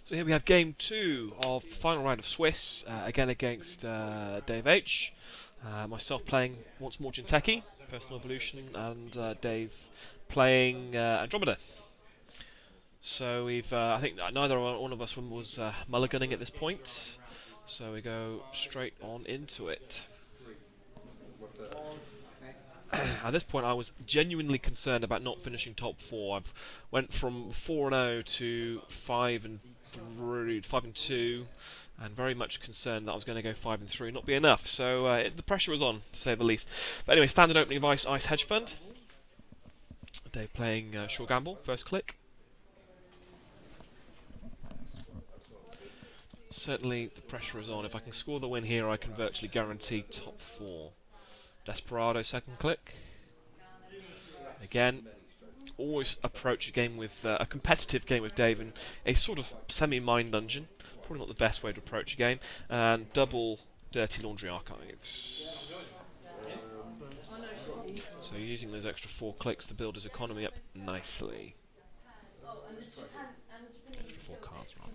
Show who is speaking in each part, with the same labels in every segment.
Speaker 1: So here we have game 2 of the final round of Swiss, again against Dave H. Myself playing once more Jinteki, Personal Evolution, and Dave playing Andromeda. So I think neither one of us was mulliganing at this point, so we go straight on into it. At this point, I was genuinely concerned about not finishing top 4. I went from 4-0 to 5-2, and very much concerned that I was going to go 5-3, not be enough. So the pressure was on, to say the least. But anyway, standard opening of Ice Hedge Fund. Dave playing Sure Gamble, first click. Certainly the pressure is on. If I can score the win here, I can virtually guarantee top 4. Desperado, second click. Again, always approach a game with a competitive game with Dave in a sort of semi-mind dungeon. Probably not the best way to approach a game. And double Dirty Laundry Archives. So using those extra 4 clicks to build his economy up nicely. Extra 4 cards, rather.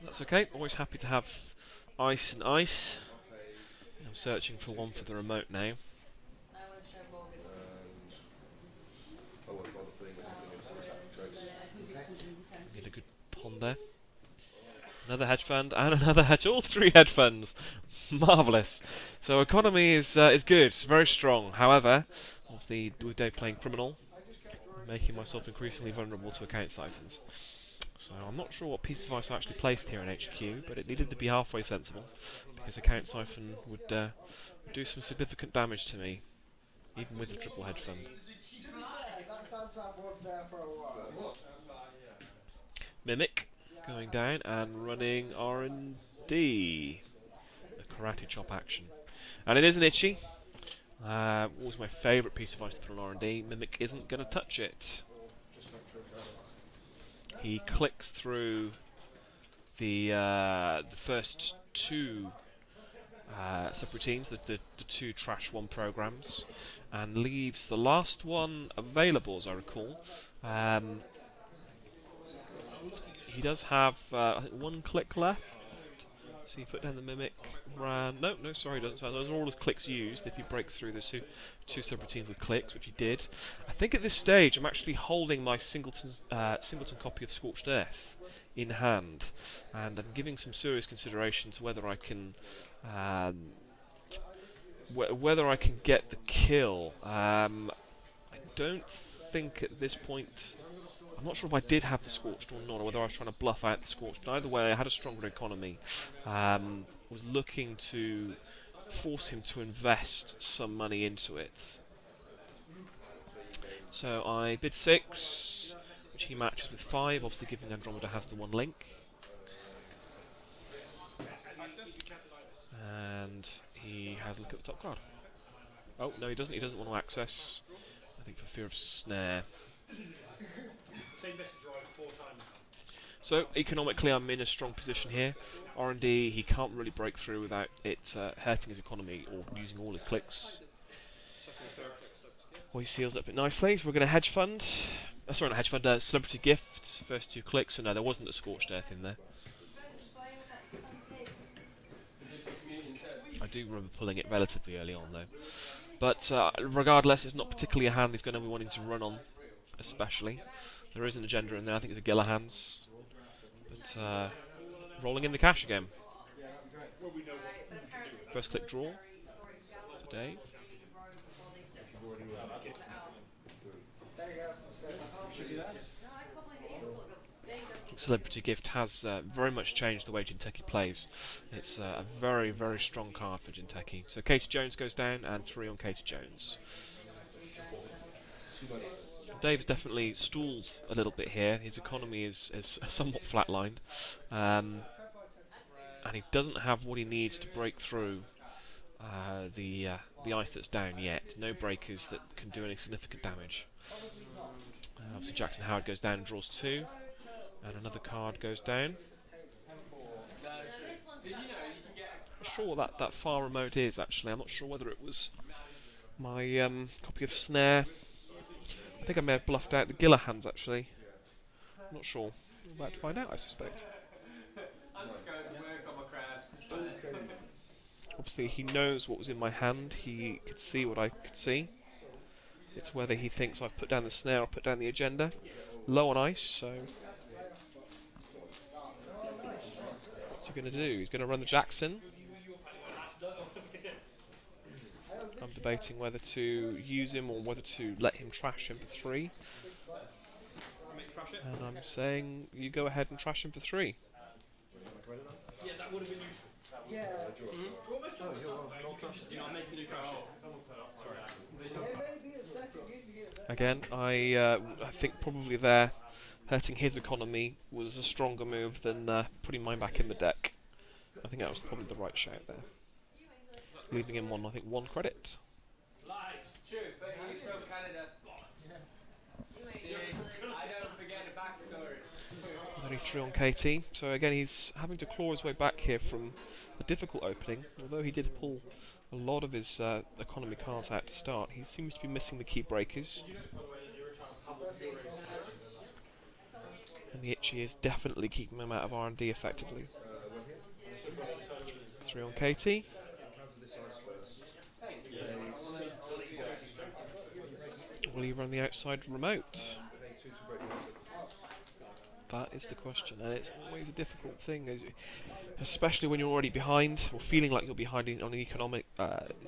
Speaker 1: That's okay. Always happy to have ice and ice. I'm searching for one for the remote now. Get a good pond there. Another hedge fund and another hedge. All 3 hedge funds. Marvellous. So economy is good, very strong. However, obviously with Dave playing criminal, I'm making myself increasingly vulnerable to account siphons. So I'm not sure what piece of ice I actually placed here in HQ, but it needed to be halfway sensible, because account siphon would do some significant damage to me, even with the triple hedge fund. Mimic going down and running R&D, a karate chop action, and it is an itchy. Always my favourite piece of ice to put on R&D. Mimic isn't going to touch it. He clicks through the first 2 subroutines, the 2 Trash 1 programs, and leaves the last one available, as I recall. He does have I think 1 click left. So he put down the Mimic, ran... No, sorry, he doesn't. So those are all his clicks used if he breaks through the 2 subroutines with clicks, which he did. I think at this stage I'm actually holding my singleton copy of Scorched Earth in hand, and I'm giving some serious consideration to whether I can get the kill. I don't think at this point... I'm not sure if I did have the Scorched or not, or whether I was trying to bluff out the Scorched, but either way I had a stronger economy. Was looking to force him to invest some money into it. So I bid 6, which he matches with 5, obviously giving Andromeda has the 1 link. And he has a look at the top card. Oh, no he doesn't want to access, I think for fear of snare.
Speaker 2: Same message arrived 4 times.
Speaker 1: So economically I'm in a strong position here. R&D, he can't really break through without it hurting his economy or using all his clicks. Well, he seals up it nicely. So we're going to hedge fund. Sorry, not hedge fund, celebrity gift. First 2 clicks. So no, there wasn't a Scorched Earth in there. I do remember pulling it relatively early on though. But regardless, it's not particularly a hand he's going to be wanting to run on, especially. There is an agenda in there, I think it's a Gillihan's. But rolling in the cash again. First click draw today. Celebrity Gift has very much changed the way Jinteki plays. It's a very, very strong card for Jinteki. So Katie Jones goes down and 3 on Katie Jones. Dave's definitely stalled a little bit here. His economy is somewhat flatlined, and he doesn't have what he needs to break through the ice that's down yet. No breakers that can do any significant damage. Obviously Jackson Howard goes down and draws 2, and another card goes down. Not sure what that far remote is actually. I'm not sure whether it was my copy of Snare I think I may have bluffed out the Giller hands actually. Not sure. We're about to find out, I suspect.
Speaker 3: I'm just going to work on my crabs.
Speaker 1: Obviously, he knows what was in my hand. He could see what I could see. It's whether he thinks I've put down the snare or put down the agenda. Low on ice, so what's he going to do? He's going to run the Jackson. I'm debating whether to use him or whether to let him trash him for 3. And I'm saying you go ahead and trash him for 3.
Speaker 2: Yeah, that would have been useful. Yeah. I'm making you trash it.
Speaker 1: Again, I think probably there, hurting his economy was a stronger move than putting mine back in the deck. I think that was probably the right shout there. Leaving him I think 1 credit.
Speaker 3: Lies. True, but he's from Canada. See, I don't forget the backstory.
Speaker 1: Only 3 on KT, so again he's having to claw his way back here from a difficult opening. Although he did pull a lot of his economy cards out to start, he seems to be missing the key breakers. And the Itchy is definitely keeping him out of R&D effectively. 3 on KT. Will he run the outside remote? That is the question, and it's always a difficult thing, especially when you're already behind, or feeling like you're behind on an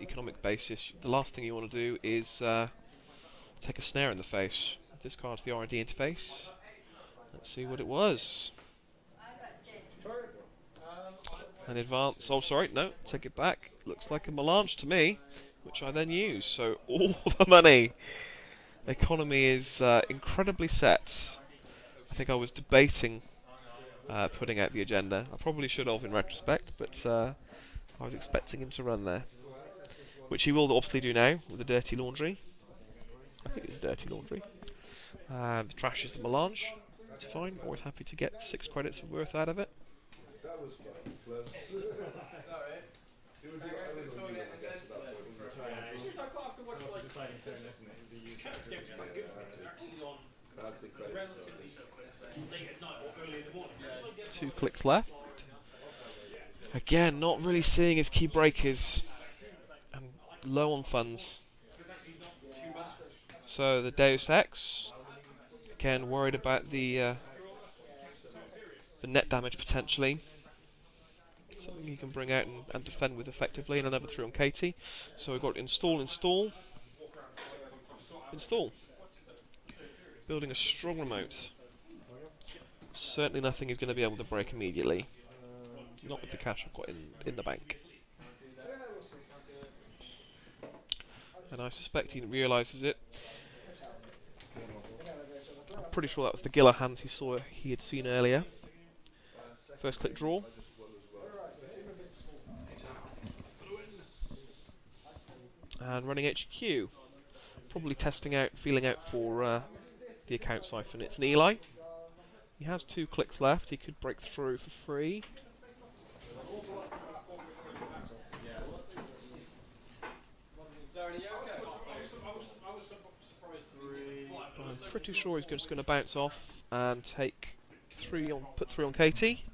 Speaker 1: economic basis. The last thing you want to do is take a snare in the face. Discards the R&D interface. Let's see what it was. An advance. Oh, sorry, no, take it back. Looks like a melange to me, which I then use. So all the money. Economy is incredibly set. I think I was debating putting out the agenda. I probably should have in retrospect, but I was expecting him to run there. Which he will obviously do now with the Dirty Laundry. I think it's Dirty Laundry. The trash is the melange. It's fine. Always happy to get 6 credits worth out of it.
Speaker 4: That was close.
Speaker 1: Two clicks left. Again, not really seeing his key breakers. And low on funds. So the Deus Ex. Again, worried about the net damage potentially. Something he can bring out and defend with effectively, and another 3 on Katie. So we've got install. Building a strong remote. Certainly nothing is going to be able to break immediately. Not with the cash I've got in the bank. And I suspect he realises it. I'm pretty sure that was the Giller hands he had seen earlier. First click draw. And running HQ. Probably testing out, feeling out for the account siphon. It's an Eli. He has 2 clicks left. He could break through for free. I'm pretty sure he's just going to bounce off and take put 3 on Katie.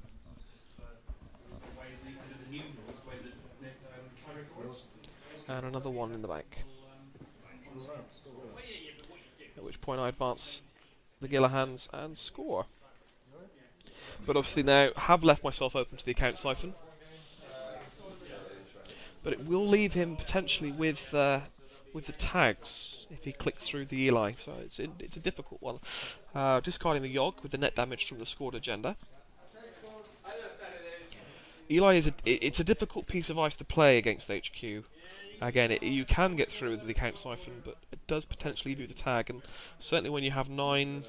Speaker 1: And another 1 in the bank. At which point I advance the Giller hands and score. But obviously now have left myself open to the account siphon. But it will leave him potentially with the tags if he clicks through the Eli. So it's a difficult one. Discarding the Yogg with the net damage from the scored agenda. Eli it's a difficult piece of ice to play against HQ. Again, you can get through with the account siphon, but it does potentially do the tag, and certainly when you have 9,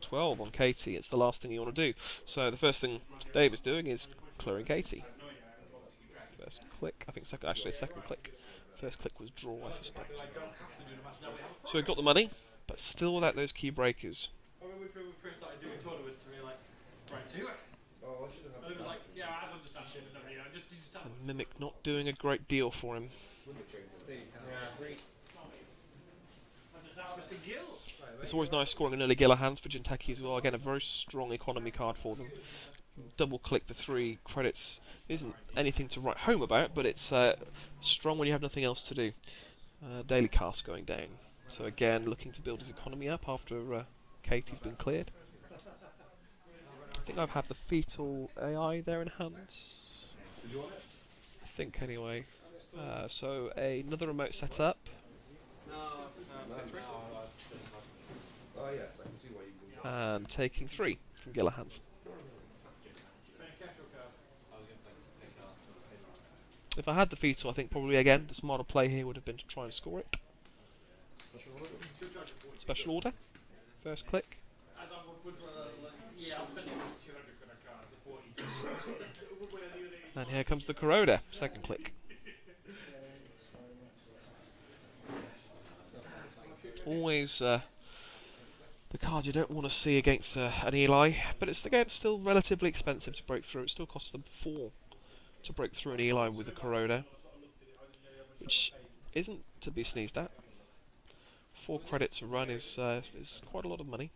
Speaker 1: 12 on Katie, it's the last thing you want to do. So the first thing Dave is doing is clearing Katie. First click, I think second click. First click was draw, I suspect. So we've got the money, but still without those key breakers.
Speaker 2: When we first started doing tournaments, we were like, right, do it. And it was like, yeah, I understand shit, but no, you know, just tell
Speaker 1: And Mimic not doing a great deal for him. It's always nice scoring an early Gila hands for Jinteki as well. Again, a very strong economy card for them. Double click the 3 credits isn't anything to write home about, but it's strong when you have nothing else to do. Daily cast going down. So again, looking to build his economy up after Katie's been cleared. I think I've had the fetal AI there in hands. I think anyway. So another remote set up.
Speaker 4: Oh yes, I can see why you would.
Speaker 1: And taking 3 from Gila hands. If I had the fetal, I think probably again the smarter play here would have been to try and score it. Special order. First click. And here comes the Corroder. Second click. Always the card you don't want to see against an Eli, but it's again still relatively expensive to break through. It still costs them 4 to break through an Eli with a Corroder, which isn't to be sneezed at. 4 credits a run is quite a lot of money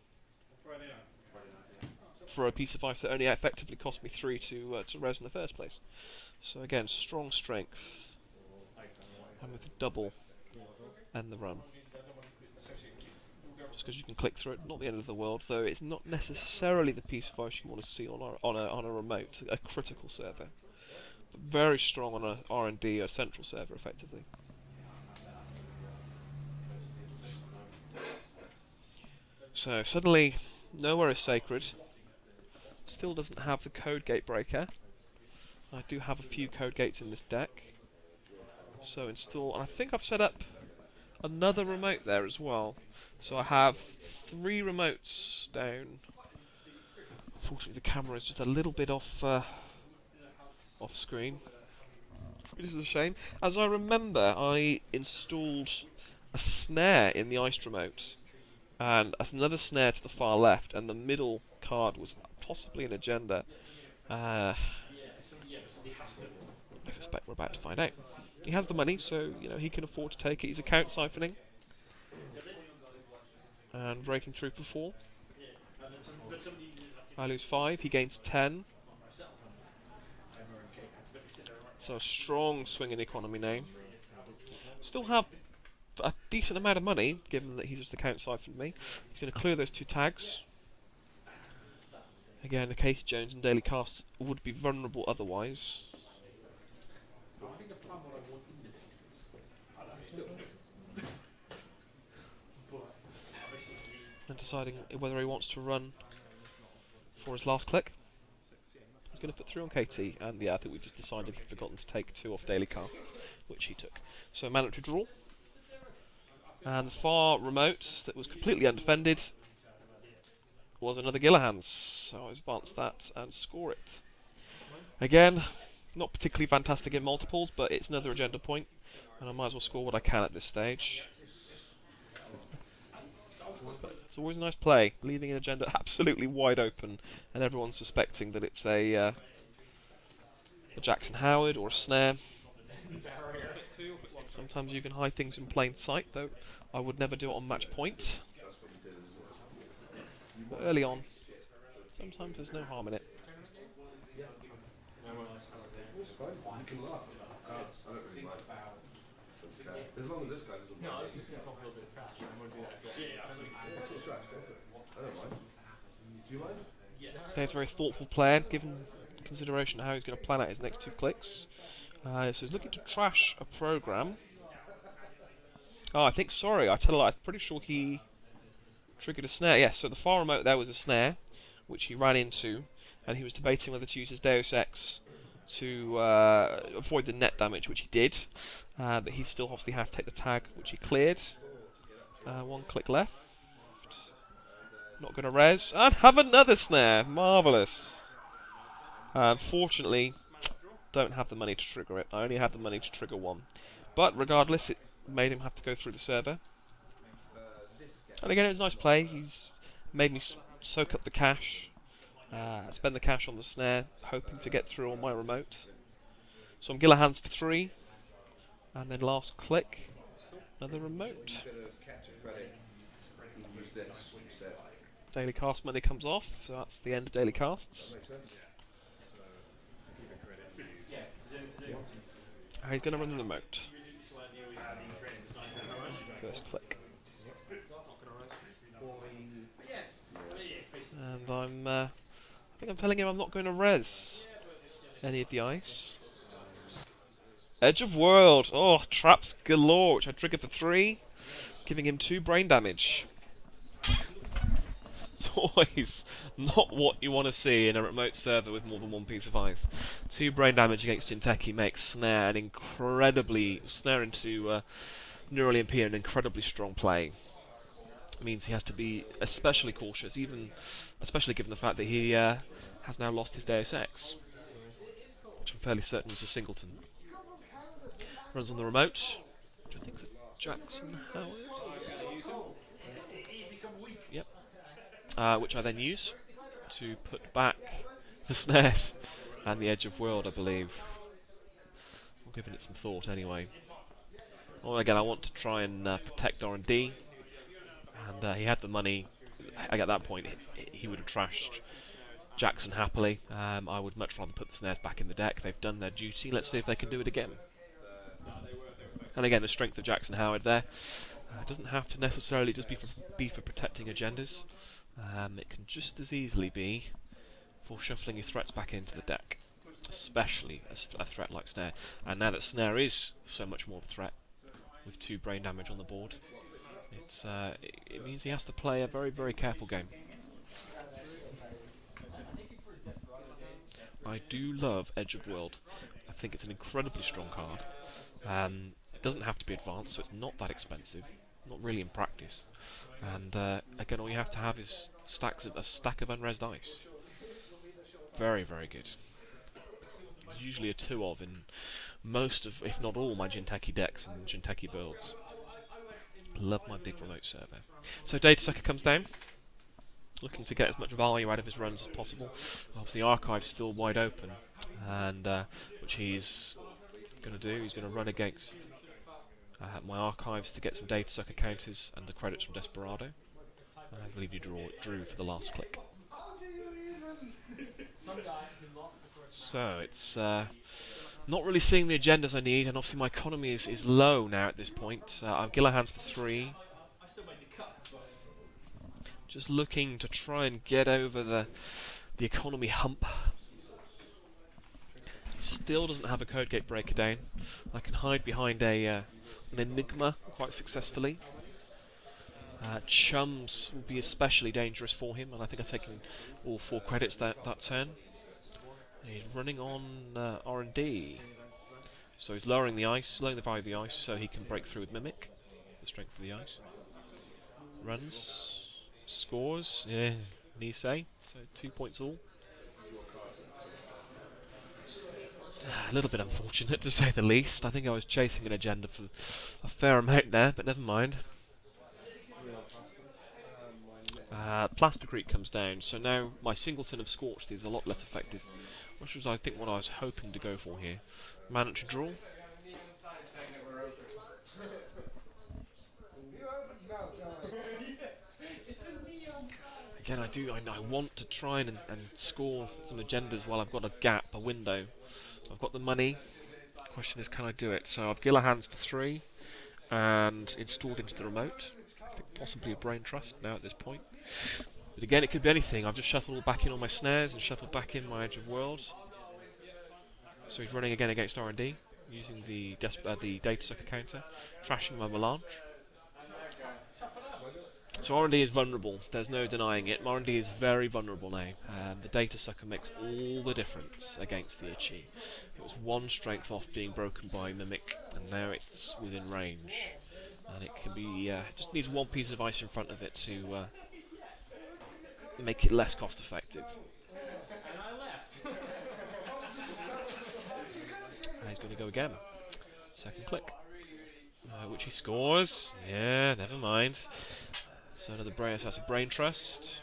Speaker 1: for a piece of ice that only effectively cost me 3 to res in the first place. So again, strong strength, and with the double and the run. Just because you can click through it, not the end of the world, though it's not necessarily the piece of ice you want to see on a remote, a critical server. But very strong on a R&D, a central server, effectively. So suddenly, nowhere is sacred. Still doesn't have the code gate breaker. I do have a few code gates in this deck. So install, and I think I've set up another remote there as well. So I have 3 remotes down. Unfortunately, the camera is just a little bit off screen. This is a shame. As I remember, I installed a snare in the iced remote, and another snare to the far left, and the middle card was possibly an agenda. I suspect we're about to find out. He has the money, so he can afford to take it. He's account siphoning and breaking through for 4. I lose 5. He gains 10. So a strong swing in economy now. Still have a decent amount of money, given that he's just account siphoned me. He's going to clear those 2 tags. Again, the Katie Jones and daily casts would be vulnerable otherwise. And deciding whether he wants to run for his last click. He's going to put 3 on KT, and yeah, I think we just decided he'd forgotten to take 2 off daily casts, which he took. So mandatory draw. And the far remote that was completely undefended was another Gillahan's. So I advance that and score it. Again, not particularly fantastic in multiples, but it's another agenda point, and I might as well score what I can at this stage. But it's always a nice play, leaving an agenda absolutely wide open, and everyone's suspecting that it's a Jackson Howard or a snare. Sometimes you can hide things in plain sight, though I would never do it on match point. But early on, sometimes there's no harm in it.
Speaker 4: It's fine. You can laugh. I don't really mind. As long as this guy doesn't.
Speaker 2: No, I was just going to talk a little bit of trash. I'm going to do that. Yeah, absolutely.
Speaker 4: Talk trash, go for it. I don't mind. Do you mind?
Speaker 2: Yeah.
Speaker 1: He's a very thoughtful player, given consideration of how he's going to plan out his next 2 clicks. So he's looking to trash a program. Oh, I think, sorry, I tell a lie, I'm pretty sure he triggered a snare. Yes, so the far remote there was a snare, which he ran into, and he was debating whether to use his Deus Ex to avoid the net damage, which he did. But he still obviously had to take the tag, which he cleared. 1 click left. Not going to res. And have another snare. Marvellous. Fortunately, don't have the money to trigger it. I only had the money to trigger 1. But regardless, it made him have to go through the server. And again, it was a nice play. He's made me soak up the cash. Spend the cash on the snare, hoping to get through on my remote. So I'm Gillahands for 3. And then last click, another remote.
Speaker 4: this instead.
Speaker 1: Daily cast money comes off, so that's the end of daily casts.
Speaker 4: Makes sense.
Speaker 1: And he's going to run the remote. First click. And I think I'm telling him I'm not going to res any of the ice. Edge of World. Oh, traps galore, which I triggered for 3, giving him 2 brain damage. It's always not what you want to see in a remote server with more than 1 piece of ice. 2 brain damage against Jinteki makes Snare into Neural EMP an incredibly strong play. It means he has to be especially cautious, especially given the fact that he has now lost his Deus Ex, which I'm fairly certain was a singleton. Runs on the remote, which I think is a Jackson Howard. Yep. Which I then use to put back the snares and the Edge of World, I believe. I'm giving it some thought anyway. Well, again, I want to try and protect R&D, and he had the money. At that point, he would have trashed Jackson happily. I would much rather put the snares back in the deck. They've done their duty. Let's see if they can do it again. And again, the strength of Jackson Howard there. It doesn't have to necessarily just be for protecting agendas. It can just as easily be for shuffling your threats back into the deck, especially a threat like Snare. And now that Snare is so much more of a threat, with 2 brain damage on the board, it means he has to play a very, very careful game. I do love Edge of World. I think it's an incredibly strong card. It doesn't have to be advanced, so it's not that expensive. Not really in practice. And again, all you have to have is a stack of unresed ice. Very, very good. There's usually a 2 of in most of, if not all, my Jinteki decks and Jinteki builds. Love my big remote server. So Data Sucker comes down, looking to get as much value out of his runs as possible. Obviously, Archive's still wide open, and which he's going to do. He's going to run against my Archives to get some Data Sucker counters and the credits from Desperado. And I believe you drew for the last click. So it's not really seeing the agendas I need, and obviously my economy is low now at this point. I've Gillahands for 3. Just looking to try and get over the economy hump. Still doesn't have a code gate breaker down. I can hide behind an Enigma quite successfully. Chums will be especially dangerous for him, and I think I've taken all 4 credits that turn. He's running on R&D, so he's lowering the value of the ice, so he can break through with Mimic, the strength of the ice. Runs, scores, yeah, Nisei, so 2 points all. A little bit unfortunate, to say the least. I think I was chasing an agenda for a fair amount there, but never mind. Plasticrete comes down, so now my singleton of Scorched is a lot less effective, which was, I think, what I was hoping to go for here. Mandatory draw. Again, I want to try and score some agendas while I've got a gap, a window. So I've got the money. The question is, can I do it? So I've Gillahands for 3 and installed into the remote. I think possibly a Brain Trust now at this point. But again, it could be anything. I've just shuffled back in all my snares and shuffled back in my Edge of World. So he's running again against R&D, using the Data Sucker counter, trashing my Melange. So R&D is vulnerable, there's no denying it. R&D is very vulnerable now. The Data Sucker makes all the difference against the Ichi. It was 1 strength off being broken by Mimic, and now it's within range. And it can be, just needs 1 piece of ice in front of it to make it less cost effective. And he's going to go again. Second click. Which he scores. Yeah, never mind. So another that's a Brain Trust.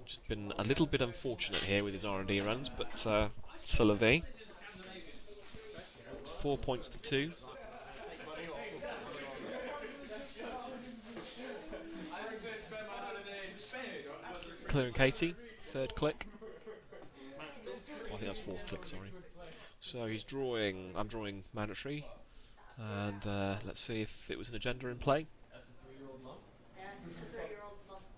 Speaker 1: Just been a little bit unfortunate here with his R&D runs, but c'est la vie. 4 points to 2. Clearing Katie, third click. Oh, I think that's fourth click, sorry. So he's drawing, I'm drawing mandatory, and let's see if it was an agenda in play.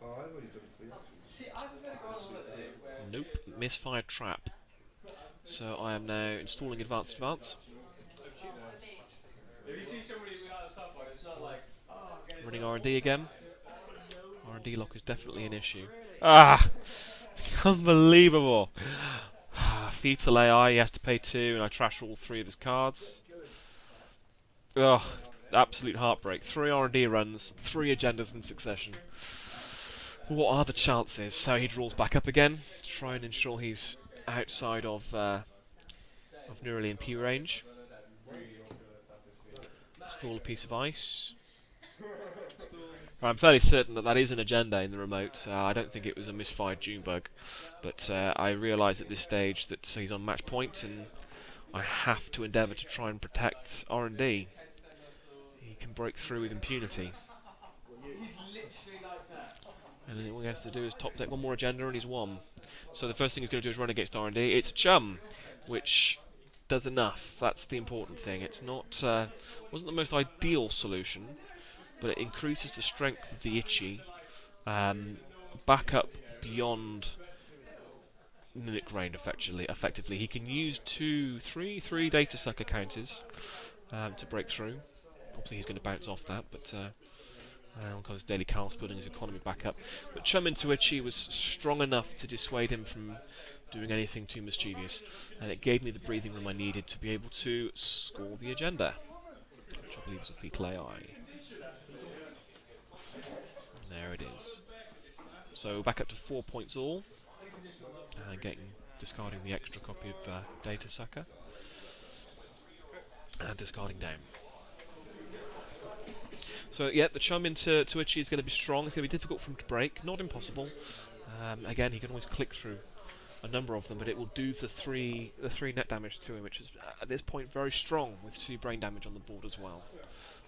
Speaker 4: Oh, I've already done 3 actions.
Speaker 3: See, I prefer to go on holiday where...
Speaker 1: Nope, misfired trap. So I am now installing advanced advance.
Speaker 3: If you see somebody without a top on, it's not like, oh, I'm getting
Speaker 1: Running R&D again. R&D lock is definitely an issue. Ah! Unbelievable! Fetal AI, he has to pay 2, and I trash all 3 of his cards. Ugh, absolute heartbreak. 3 R&D runs, 3 agendas in succession. What are the chances? So he draws back up again, to try and ensure he's outside of nearly MP range. Install a piece of ice. I'm fairly certain that that is an agenda in the remote. I don't think it was a misfired June bug, but I realise at this stage that he's on match point, and I have to endeavour to try and protect R&D. He can break through with impunity.
Speaker 3: He's literally like that.
Speaker 1: And then all he has to do is top deck one more agenda and he's won. So the first thing he's going to do is run against R&D. It's Chum, which does enough. That's the important thing. It's not wasn't the most ideal solution, but it increases the strength of the Itchy back up beyond mimic range effectively. He can use three data sucker counters to break through. Obviously he's going to bounce off that, but because daily cast building his economy back up. But Chum into Itchy was strong enough to dissuade him from doing anything too mischievous, and it gave me the breathing room I needed to be able to score the agenda, which I believe was a fetal AI. And there it is. So back up to 4 points all, and discarding the extra copy of Data Sucker, and discarding down. So yeah, the Chum into Itchy is going to be strong. It's going to be difficult for him to break, not impossible. Again, he can always click through a number of them, but it will do the three net damage to him, which is at this point very strong, with 2 brain damage on the board as well.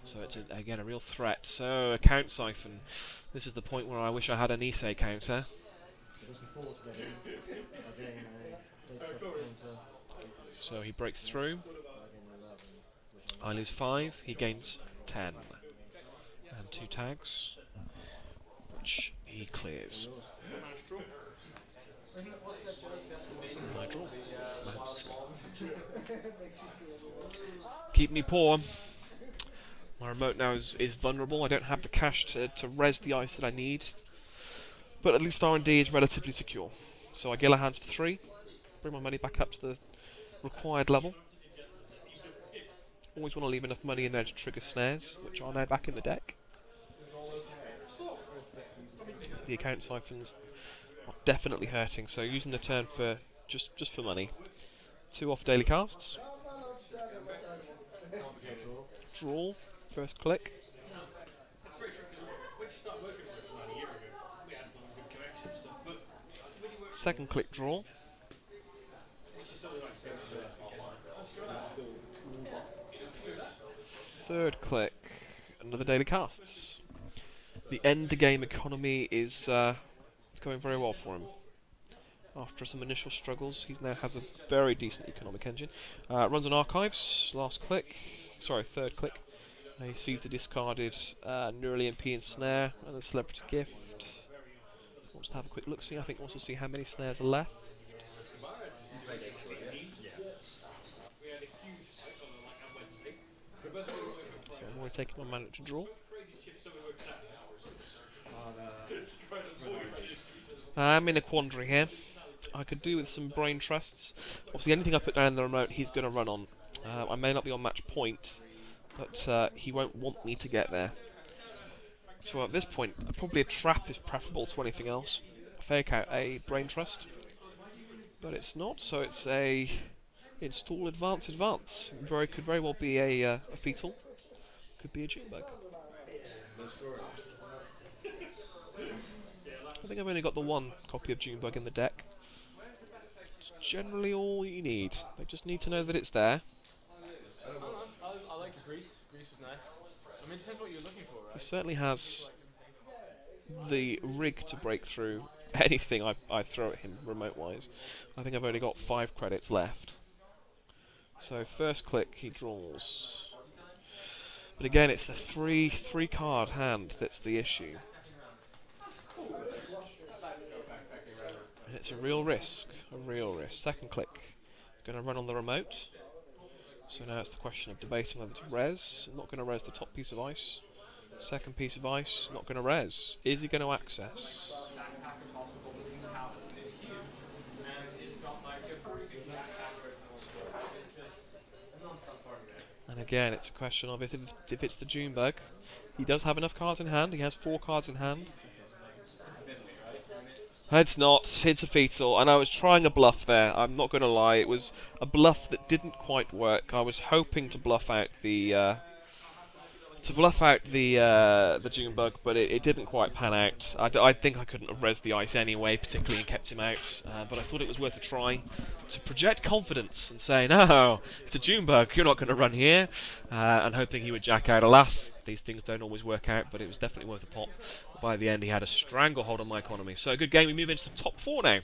Speaker 1: So it's again a real threat. So a count siphon. This is the point where I wish I had an Issei counter. So he breaks through. I lose 5. He gains 10. And 2 tags, which he clears. I draw. Keep me poor. My remote now is vulnerable. I don't have the cash to res the ice that I need, but at least R&D is relatively secure. So I Gila hands for 3, bring my money back up to the required level. Always want to leave enough money in there to trigger snares, which are now back in the deck. The account siphons are definitely hurting, so using the turn for just for money. 2 off daily casts. Draw, first click. Second click, draw. Third click, another daily casts. The end game economy is going very well for him. After some initial struggles, he now has a very decent economic engine. Runs on archives, third click. He sees the discarded Neurali MP and Snare and the Celebrity Gift. Wants to have a quick look see. I think wants to see how many snares are left. So I'm already taking my mana to draw. I'm in a quandary here. I could do with some brain trusts. Obviously anything I put down in the remote he's going to run on. I may not be on match point, but he won't want me to get there. So at this point, probably a trap is preferable to anything else. Fake out a brain trust, but it's not. So it's a install advance. Could very well be a fetal. Could be a June bug. I think I've only got the 1 copy of June bug in the deck. It's generally all you need. They just need to know that it's there.
Speaker 5: I like Greece. Greece was nice. I mean, it depends what you're looking for, right?
Speaker 1: He certainly has the rig to break through anything I throw at him remote-wise. I think I've only got 5 credits left. So first click, he draws. But again, it's the three card hand that's the issue. And it's a real risk, Second click, going to run on the remote. So now it's the question of debating whether to res. I'm not going to res the top piece of ice. Second piece of ice, not going to res. Is he going to access? And again, it's a question of if it's the Junebug. He does have enough cards in hand. He has 4 cards in hand. It's not. It's a fetal. And I was trying a bluff there. I'm not going to lie. It was a bluff that didn't quite work. I was hoping to bluff out the the Junebug, but it didn't quite pan out. I think I couldn't have rezzed the ice anyway, particularly and kept him out. But I thought it was worth a try to project confidence and say, no, it's a Junebug, you're not going to run here, and hoping he would jack out. Alas, these things don't always work out, but it was definitely worth a pop. By the end, he had a stranglehold on my economy. So a good game. We move into the top 4 now.